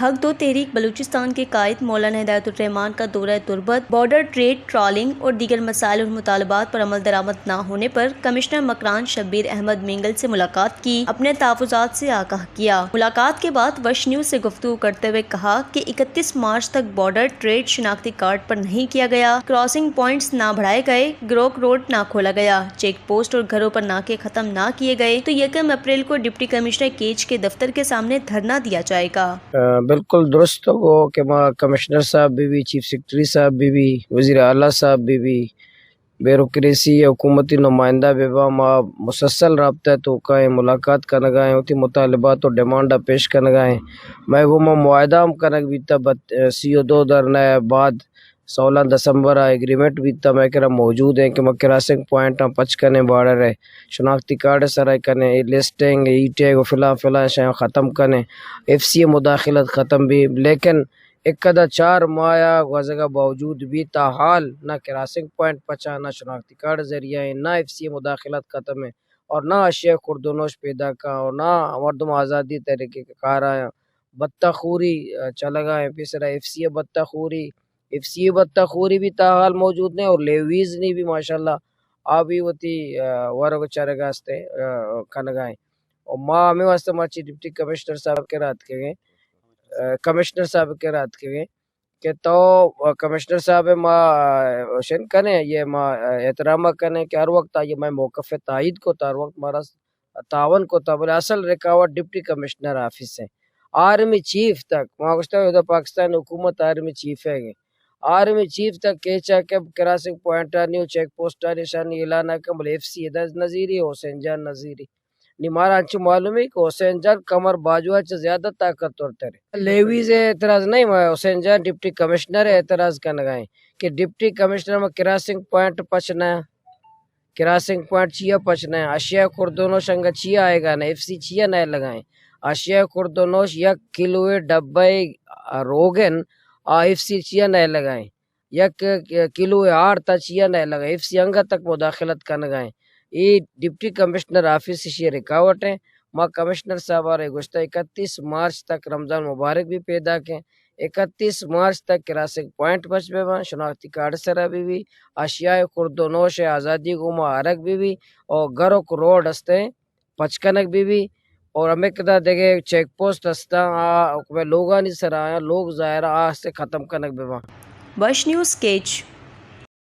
حق دو تحریک بلوچستان کے قائد مولانا ہدایت الرحمان کا دورہ تربت، بارڈر ٹریڈ، ٹرالنگ اور دیگر مسائل اور مطالبات پر عمل درآمد نہ ہونے پر کمشنر مکران شبیر احمد مینگل سے ملاقات کی، اپنے تحفظات سے آگاہ کیا۔ ملاقات کے بعد وش نیوز سے گفتگو کرتے ہوئے کہا کہ 31 مارچ تک بارڈر ٹریڈ شناختی کارڈ پر نہیں کیا گیا، کراسنگ پوائنٹس نہ بڑھائے گئے، گروک روڈ نہ کھولا گیا، چیک پوسٹ اور گھروں پر ناکے ختم نہ کیے گئے تو 1 اپریل کو ڈپٹی کمشنر کیچ کے دفتر کے سامنے دھرنا دیا جائے گا۔ بالکل درست ہو کہ کمشنر صاحب بھی چیف سیکرٹری صاحب بھی وزیر اعلیٰ صاحب بھی بیوروکریسی حکومتی نمائندہ بھی ماں مسلسل رابطہ تو کہیں ملاقات کرنے گئے ہوتی مطالبات اور ڈیمانڈ پیش کرنے گئے میں وہ معاہدہ کرنے بھی تب CO2 درنے بعد 16 دسمبر ایگریمنٹ بھی تب میں کرا موجود ہیں کہ میں کراسنگ پوائنٹ پچ کرنے باڑ رہے شناختی کارڈ سرائے کرنے لسٹنگ ای ٹیگ فلاں شاید ختم کرنے FCA مداخلت ختم بھی، لیکن ایک 4 ماہ وضع باوجود بھی تاحال نہ کراسنگ پوائنٹ پچا، نہ شناختی کارڈ ذریعہ ہے، نہ FCA مداخلت ختم ہے اور نہ اشیاء خوردونوش پیدا کا اور نہ مردم آزادی طریقے کا کار آیا بطخوری چلا گئے پھر FCA بطخوری بھی تاحال موجود نہیں اور لیویز نہیں بھی ماشاءاللہ آبی ہوتی ورگ چارے گاستے کھن گئے اور ماں ہمیں واسطے مارچی ڈپٹی کمشنر صاحب کے رات کے گئے کہ تو کمشنر صاحب ماں شن کنے یہ ماں احترام کنے کہ ہر وقت یہ میں موقف تائید کو ہر وقت مارا تعاون کو تھا بولے اصل رکاوٹ ڈپٹی کمشنر آفس سے آرمی چیف تک وہاں پاکستان حکومت آرمی چیف ہے آرمی چیف تک کہچا کہ crossing point new check post نشانی اعلان ہے کہ بولے FCA نظیری حسین جان نظیری نمارا انچو معلوم ہے کہ حسین جان کمر باجوہ چا زیادہ طاقت اور ترے لیویز اعتراض نہیں میں حسین جان ڈپٹی کمشنر اعتراض کرنے گئے کہ ڈپٹی کمشنر میں کراسنگ پوائنٹ پچنا ہے کراسنگ پوائنٹ چیا پچنا ہے اشیاء خوردونوش شنگا چیا آئے گا نا FCA چیا نئے لگائیں اشیاء خوردونوش 1 کلو ڈبے روگن FCA چیا نئے لگائیں 1 کلو آڑ تا چیا نئے لگائیں FCA انگا تک مداخلت کرنے گئے یہ ڈپٹی کمشنر آفس سے رکاوٹ ہے ماں کمشنر صاحب آ رہے گوشتہ 31 مارچ تک رمضان مبارک بھی پیدا کے 31 مارچ تک کراسنگ پوائنٹ بچ بے شناختی کارڈ سرا بھی اشیاء خوردونوش آزادی کو معارک بھی اور گھروں کو روڈ ہستے پچکنک بھی اور ہمیں کدا دیکھے چیک پوسٹ ہستا لوگاں نہیں سر آیا لوگ ظاہر سے ختم کنک بھی وش نیوز کیچ۔